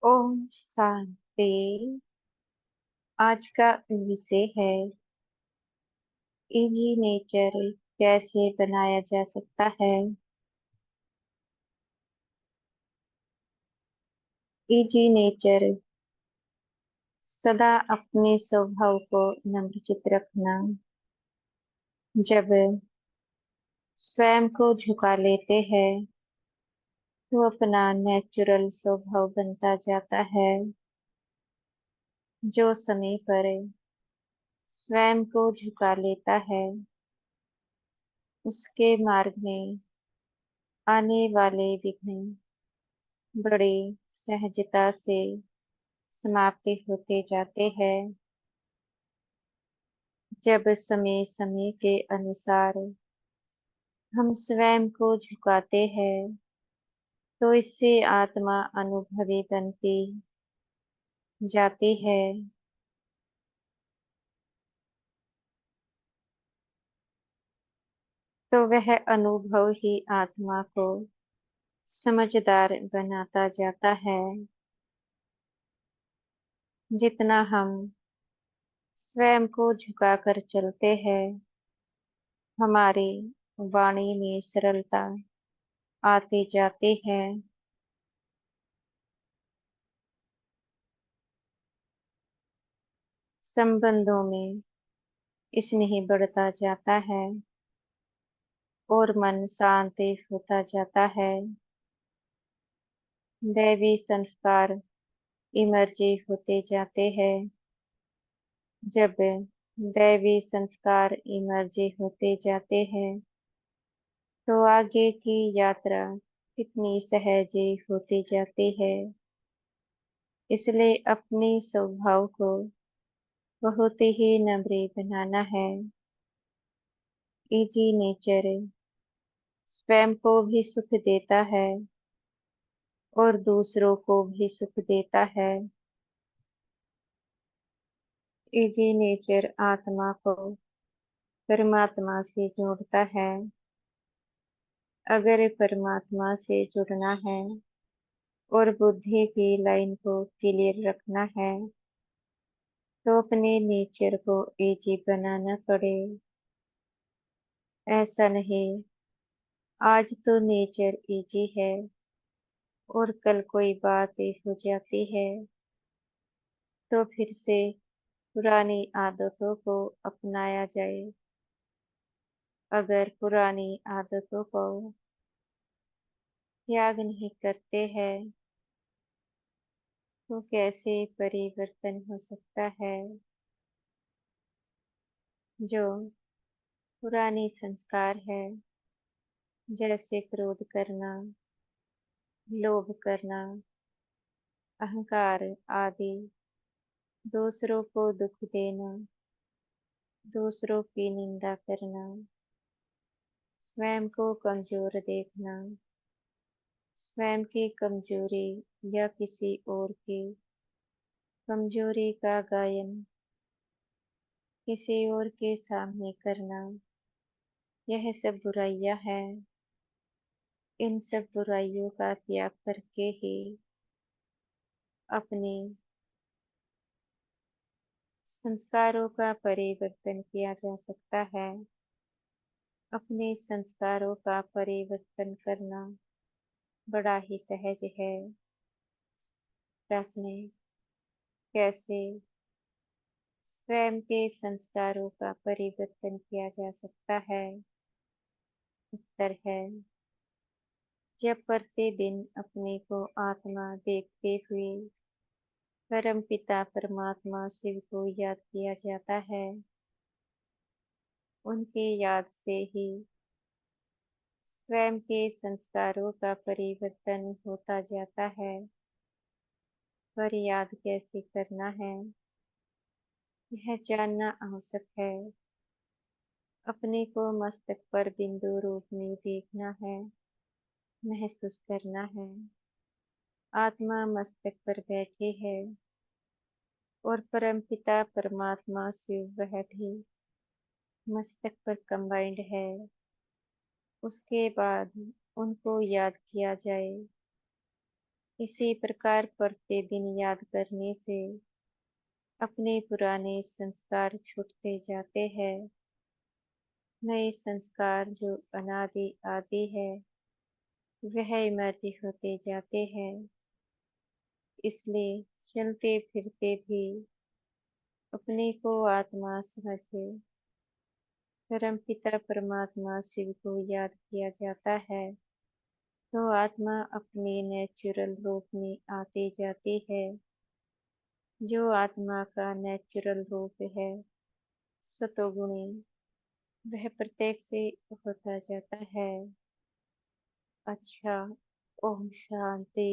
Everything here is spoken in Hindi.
ओम शांति। आज का विषय है इजी नेचर कैसे बनाया जा सकता है। इजी नेचर सदा अपने स्वभाव को नम्रचित रखना। जब स्वयं को झुका लेते हैं तो अपना नेचुरल स्वभाव बनता जाता है। जो समय पर स्वयं को झुका लेता है उसके मार्ग में आने वाले विघ्न बड़े सहजता से समाप्ति होते जाते हैं। जब समय समय के अनुसार हम स्वयं को झुकाते हैं तो इससे आत्मा अनुभवी बनती जाती है। तो वह अनुभव ही आत्मा को समझदार बनाता जाता है। जितना हम स्वयं को झुकाकर चलते हैं हमारी वाणी में सरलता आती जाती है। संबंधों में स्नेह बढ़ता जाता है और मन शांति होता जाता है। दैवी संस्कार इमर्जी होते जाते हैं। जब दैवी संस्कार इमर्जी होते जाते हैं तो आगे की यात्रा कितनी सहज होती जाती है। इसलिए अपने स्वभाव को बहुत ही नम्र बनाना है। इजी नेचर स्वयं को भी सुख देता है और दूसरों को भी सुख देता है। इजी नेचर आत्मा को परमात्मा से जोड़ता है। अगर परमात्मा से जुड़ना है और बुद्धि की लाइन को क्लियर रखना है तो अपने नेचर को इजी बनाना पड़े। ऐसा नहीं आज तो नेचर इजी है और कल कोई बात हो जाती है तो फिर से पुरानी आदतों को अपनाया जाए। अगर पुरानी आदतों को त्याग नहीं करते हैं तो कैसे परिवर्तन हो सकता है। जो पुरानी संस्कार है जैसे क्रोध करना, लोभ करना, अहंकार आदि, दूसरों को दुख देना, दूसरों की निंदा करना, स्वयं को कमजोर देखना, स्वयं की कमजोरी या किसी और की कमजोरी का गायन किसी और के सामने करना, यह सब बुराइयां हैं। इन सब बुराइयों का त्याग करके ही अपने संस्कारों का परिवर्तन किया जा सकता है। अपने संस्कारों का परिवर्तन करना बड़ा ही सहज है। प्रश्न: कैसे स्वयं के संस्कारों का परिवर्तन किया जा सकता है? उत्तर है जब प्रतिदिन अपने को आत्मा देखते हुए परमपिता परमात्मा शिव को याद किया जाता है। उनके याद से ही स्वयं के संस्कारों का परिवर्तन होता जाता है। पर याद कैसे करना है यह जानना आवश्यक है। अपने को मस्तक पर बिंदु रूप में देखना है, महसूस करना है। आत्मा मस्तक पर बैठी है और परमपिता परमात्मा शिव वह भी मस्तक पर कंबाइंड है। उसके बाद उनको याद किया जाए इसी प्रकार प्रतिदिन याद करने से अपने पुराने संस्कार छूटते जाते हैं। नए संस्कार जो अनादि आदि है वह इमर्ज होते जाते हैं। इसलिए चलते फिरते भी अपने को आत्मा समझे। परमपिता परमात्मा शिव को याद किया जाता है तो आत्मा अपने नेचुरल रूप में आती जाती है। जो आत्मा का नेचुरल रूप है सतोगुणी, वह प्रत्येक से होता जाता है। अच्छा, ओम शांति।